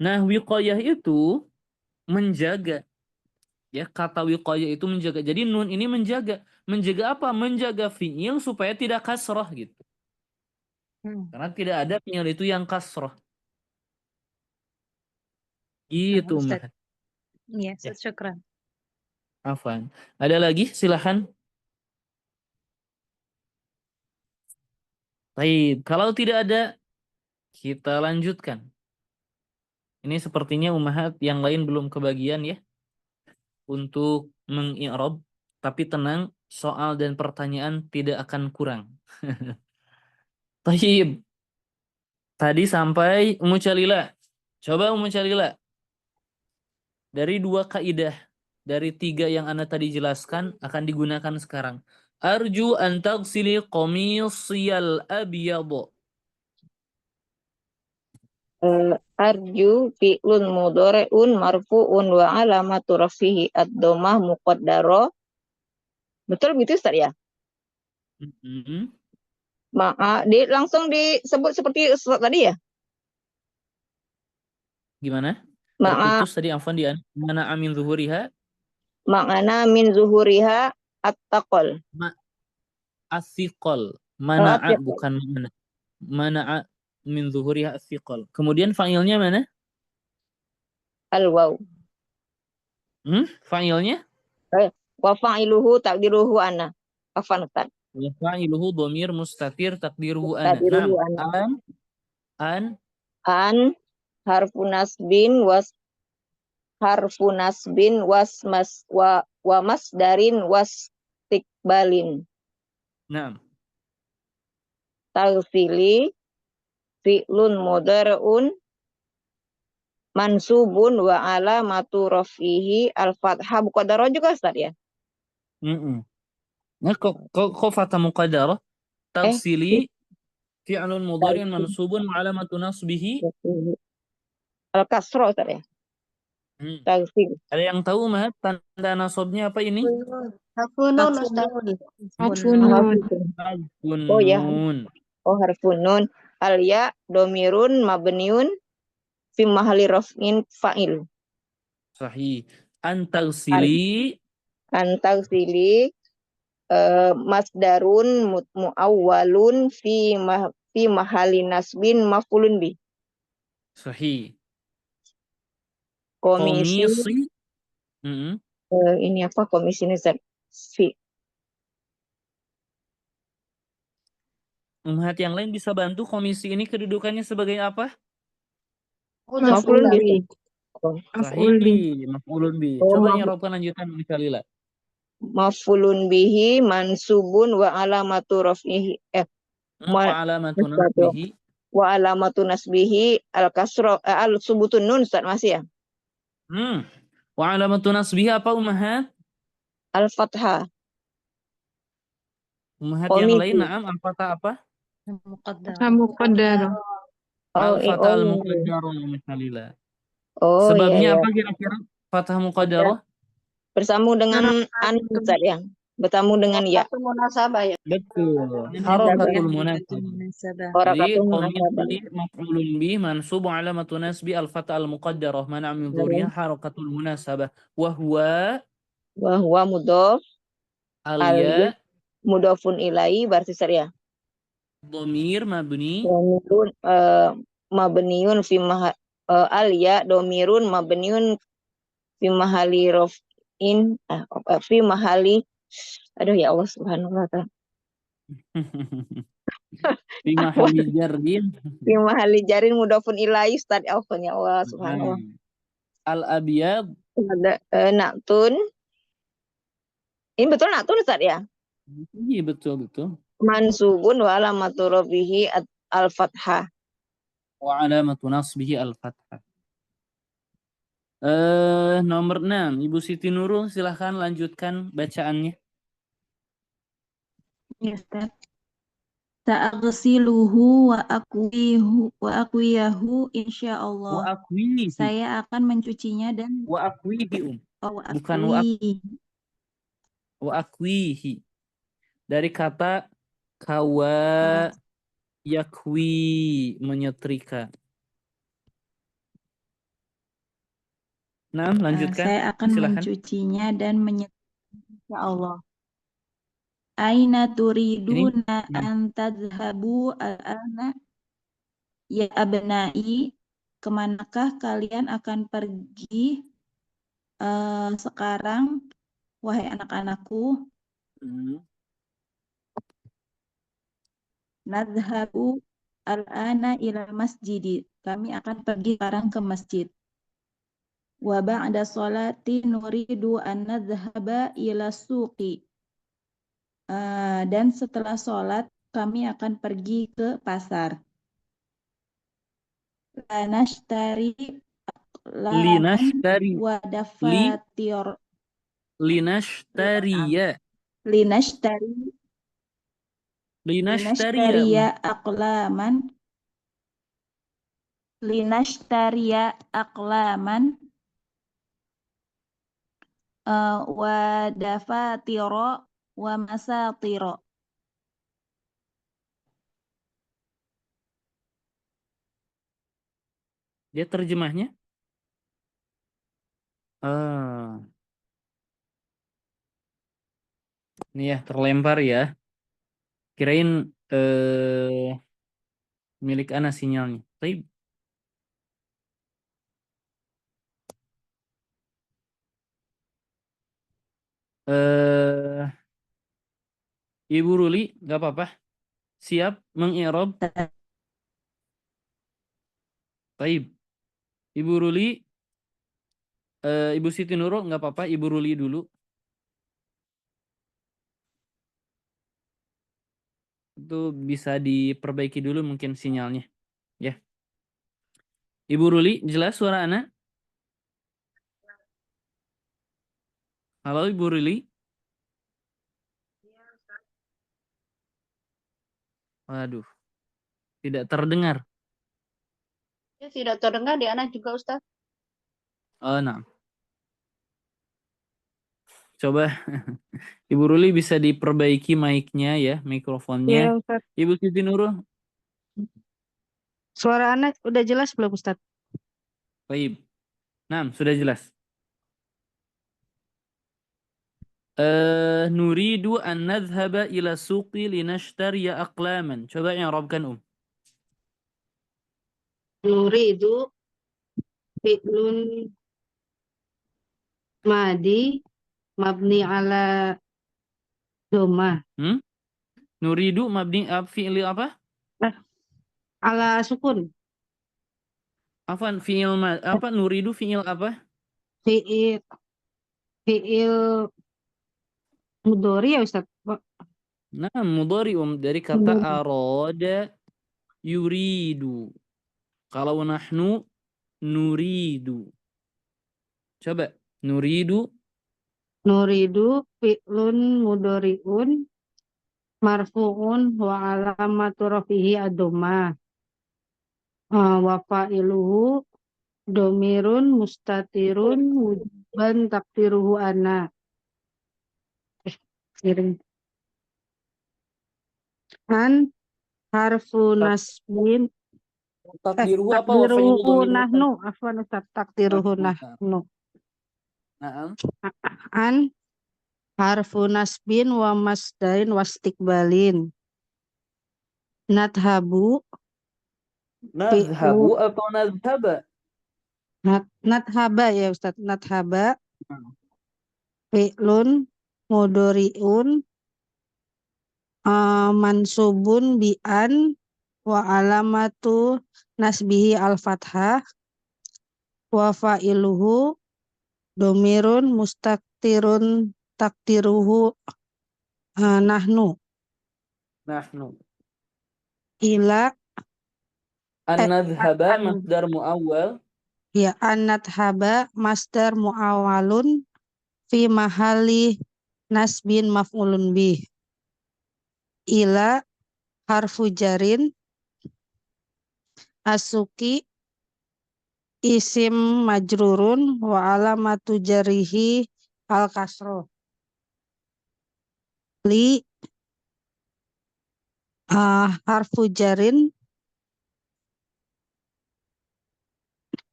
Nah, wiqayah itu menjaga. Ya, kata wiqayah itu menjaga. Jadi nun ini menjaga. Menjaga apa? Menjaga fi'il supaya tidak kasrah gitu. Karena tidak ada fi'il itu yang kasrah. Gitu, Ustadz. Mbak. Iya, Ya, Ustadz, syukran. afwan. Ada lagi? Silahkan. Baik, kalau tidak ada, kita lanjutkan. Ini sepertinya ummahat yang lain belum kebagian ya untuk mengi'rab, tapi tenang, soal dan pertanyaan tidak akan kurang. Baik. Tadi sampai Ummu Jalila. Coba Ummu Jalila. Dari 2 kaidah, dari 3 yang Anda tadi jelaskan akan digunakan sekarang. Arju an taghsili qamisiyal abyad. Arju fi'lun mudhari'un marfu'un wa alamatu rafihi ad-dhammah muqaddara. Betul begitu Ustaz ya? Langsung disebut seperti Ustaz tadi ya? Gimana? Ma'a Terputus tadi afwan di mana amin zuhuriha? Ma'ana min zuhuriha at-taqal. As-siqal. Mana'a At-taqal. bukan mana. Mana'a min zuhuriha as-siqal. Kemudian fa'ilnya mana? Al-waw. Fa'ilnya? Wa fa'iluhu taqdiruhu ana. Afan Ustaz. Wa fa'iluhu dhamir mustatir taqdiruhu ana. Taqdiruhu Naam. ana. An An harfu nasbin wa masdarin wastikbalin. Naam. Taghsili fi'lun mudhari'un mansubun wa alamatu rafihi al-fathah muqaddarah juga Ustaz ya? Nah, kok fatha muqaddarah? Tagsili fi'lun mudhari'un mansubun wa alamatu nasbihi. Al-kasro Ustaz ya. Hmm. Tagsil. Ada yang tahu Mahat tanda nasabnya apa ini? Hafunun Ustaz. Harfun Harfun. nun. Harfun Oh ya. nun. Oh harfun nun. Al-ya domirun mabniun fi mahali raf'in fa'il. Sahih. Antagsili Antagsili masdarun muawwalun fi mahali nasbin maf'ulun bi. sahih. Komisi Komisi. ini apa komisi ini Ustaz? Mahat yang lain bisa bantu komisi ini kedudukannya sebagai apa? Maf'ulun bi. Bi. Oh, Maf'ul bi. Sahih. Maf'ulun bi. Oh, Coba nyerapkan lanjutan Khalila. maf'ulun bihi mansubun wa alamatu raf'ihi Wa alamatu nasbihi. wa alamatu nasbihi al-kasra al-subutun nun Ustaz masih ya? Wa alamatu nasbihi apa Mahat? Al-fathah. Mahat yang Komisi. lain na'am al-fatah apa? Muqaddar. Al-fatah al-muqaddarah Khalila. Oh Sebabnya iya, apa kira-kira fatah muqaddarah? bersambung dengan an Ustaz ya. Bertemu dengan ya. Satu munasabah ya. Betul. Harakatul munasabah. Jadi Harakatul komisi munasabah. maf'ulun bih mansub alamatu nasbi al-fatah al-muqaddarah mana min dzurriyyah harakatul munasabah wa huwa Wa huwa mudhof al-ya mudhofun ilaihi berarti Ustaz ya. dhamir mabni Domirun mabniun fi al-ya domirun mabniun fi mahali raf'in fi mahali aduh ya Allah subhanahu wa ta'ala fi mahalli jarrin fi mahali jarin mudhofun ilaihi Ustaz ya Allah subhanallah. al-abyad. Ada naktun. Ini betul naktun Ustaz ya? Iya betul. Mansubun wa alamatu rafihi al-fathah. Wa alamatu nasbihi al-fathah. Nomor 6, Ibu Siti Nurul silahkan lanjutkan bacaannya. Ya, Ustaz. Sa'aghsiluhu wa akwiyahu insyaallah. Wa akwihi. Saya akan mencucinya dan Wa akwihi bukan wa akwihi. Dari kata kawa yakwi menyetrika. Nah, lanjutkan. Saya akan Silakan. mencucinya dan menyetrika insyaallah. Aina turiduna an tadhhabu al-ana ya abnai, kemanakah kalian akan pergi sekarang wahai anak-anakku? Nadhhabu al-ana ila masjidi, kami akan pergi sekarang ke masjid. Wa ba'da sholati nuridu an nadhhaba ila suqi, dan setelah sholat kami akan pergi ke pasar. Lanashtari Linashtari wa dafatir linashtariya linashtariya aqlaman wa dafatira wa masatira. Dia terjemahnya? Ini ya terlempar ya. Kirain milik ana sinyalnya. Baik. Ibu Ruli, nggak apa-apa. Siap mengi'rab. Baik. Ibu Ruli, Ibu Siti Nurul, nggak apa-apa. Ibu Ruli dulu. Itu bisa diperbaiki dulu mungkin sinyalnya. Ya. Ibu Ruli, jelas suara ana? Halo Ibu Ruli. Waduh, tidak terdengar. Ya, tidak terdengar di anak juga Ustaz. Oh, nah. Coba Ibu Ruli bisa diperbaiki mic-nya ya, mikrofonnya. Iya, Ustaz. Ibu Siti Nurul. Suara anak udah jelas belum, Ustaz? Baik. Nah, sudah jelas. Nuridu an nadhhaba ila suqi linashtariya aqlaman. Coba i'rabkan Nuridu fi'lun madi mabni ala doma. Nuridu mabni fi'li apa? Ala sukun. Afan fi'il apa? Nuridu fi'il apa? Fi'il mudhari ya, Ustaz? Nah, mudhari'um dari kata arada yuridu. Kalau nahnu nuridu. Coba nuridu Nuridu fi'lun mudhari'un marfu'un wa alamatu rafihi ad-dhammah. Wa fa'iluhu domirun mustatirun wujuban takdiruhu ana. Kirim. An harfu nasbin takdiruhu apa? Wa takdiruhu fa'ilu dhamir nahnu afwan Ustaz, takdiruhu nahnu. Naam. An harfu nasbin wa masdarin wastikbalin. Nadhabu Nadhabu atau nadhaba? Nadhaba ya Ustaz, nadhaba fi'lun mudhari'un mansubun bi an wa alamatu nasbihi al-fathah wa fa'iluhu domirun mustaktirun takdiruhu nahnu. Nahnu. Ila An-nadhaba masdar muawwal. ya an-nadhaba masdar muawwalun fi mahali nasbin maf'ulun bih. Ila harfu jarin asuki isim majrurun wa alamatu jarihi al kasroh. Li harfu jarin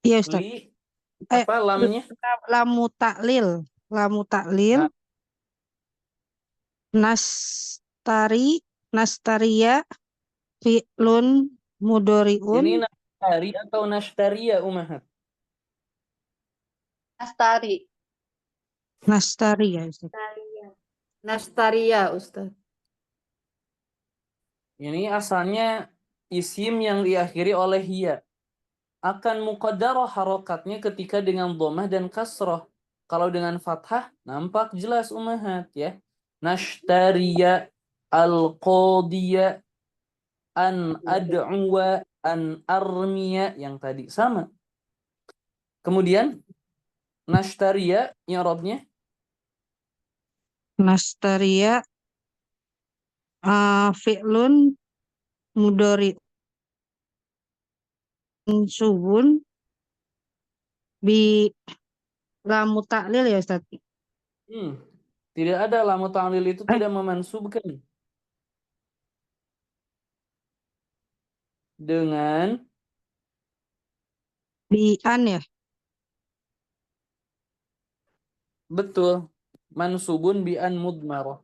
ya Ustaz. Li apa lamnya? Lamu taklil nastaria fi'lun mudhari'un. Ini nastari atau nastaria umahat? Nastaria Ustaz. Nastaria Ustaz. Ini asalnya isim yang diakhiri oleh ya. Akan muqaddarah harokatnya ketika dengan dhammah dan kasrah. Kalau dengan fathah nampak jelas umahat ya. Nashtariya al-qadiya an ad'uwa an armiya yang tadi sama. Kemudian nashtariya i'rabnya Nastaria fi'lun mudhari subun bi lamu taklil ya Ustaz. Tidak ada lamu ta'lil itu tidak memansubkan dengan Bi-an ya. betul mansubun bi'an mudmarah.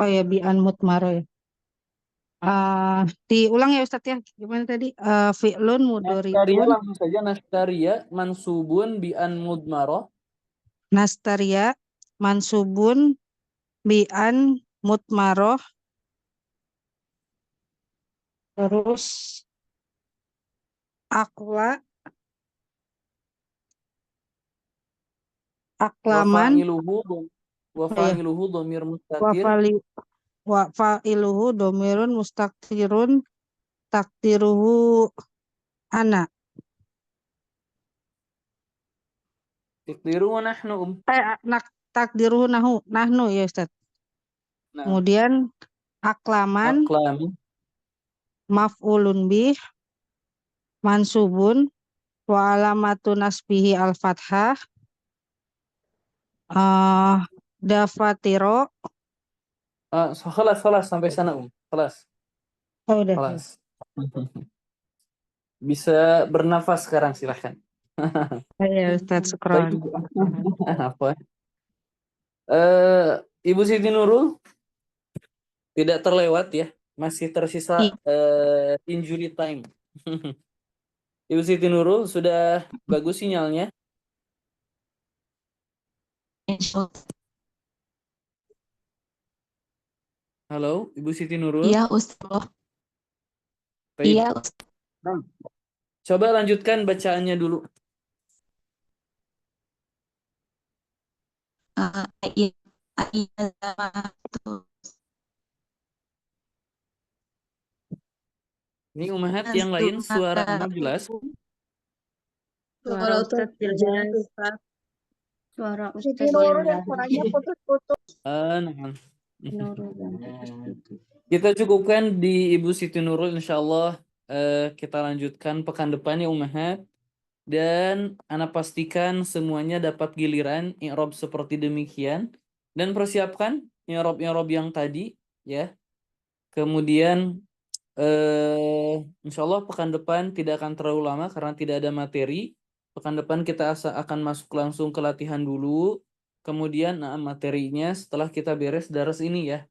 Oh ya bi-an mutmaro ya. Diulang ya Ustaz ya. Gimana tadi? Fi'lun Nastaria mudhari'un. langsung saja nastaria mansubun bi'an mudmarah. Nastaria mansubun bi'an mutmaroh. Terus aklaman Wa fa'iluhu dhamir mustatir. Wa fa'iluhu domirun mustaktirun takdiruhu ana. Takdiru wa nahnu Takdiruhu nahnu ya Ustaz. Nah, Kemudian aklaman aqlam maf'ulun bih mansubun wa alamatu nasbihi al-fathah dafatiro. Kelas sampai sana kelas. Oh, udah. Kelas. Bisa bernafas sekarang silahkan. Ya Ustaz, syukran. Apa? Ibu Siti Nurul tidak terlewat ya, masih tersisa injury time. Ibu Siti Nurul sudah bagus sinyalnya. Halo, Ibu Siti Nurul. Iya, Ustaz. Baik. Iya, Ustaz. Nah, coba lanjutkan bacaannya dulu. Ini Umahat yang lain suara Anda jelas. Suara Ustaz jelas. Suara Siti Ustaz Nurul jelas. yang suaranya putus-putus. Nah. Nurul yang putus-putus. Kita cukupkan di Ibu Siti Nurul, insyaallah kita lanjutkan pekan depan ya Umahat. Dan Ana pastikan semuanya dapat giliran i'rab seperti demikian dan persiapkan i'rab-i'rab yang tadi ya. Kemudian insyaallah pekan depan tidak akan terlalu lama karena tidak ada materi. Pekan depan kita akan masuk langsung ke latihan dulu. Kemudian materinya setelah kita beres daras ini ya.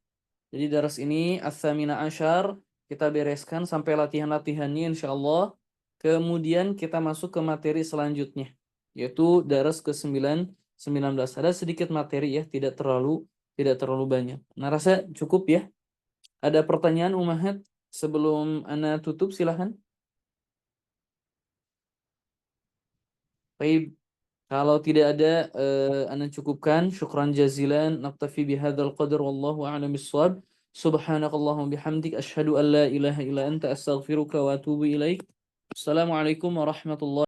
Jadi daras ini as-samina asyar kita bereskan sampai latihan-latihannya insyaallah. Kemudian kita masuk ke materi selanjutnya yaitu daras ke-9 19. Ada sedikit materi ya, tidak terlalu banyak. Nah, rasa cukup ya. Ada pertanyaan Umahat sebelum Ana tutup silahkan. Baik. Kalau tidak ada Ana cukupkan. Syukran jazilan. Naktafi bihadzal qadar wallahu a'lam bissawab. Subhanakallahumma bihamdik asyhadu an la ilaha illa anta astaghfiruka wa atubu ilaik. Assalamualaikum warahmatullahi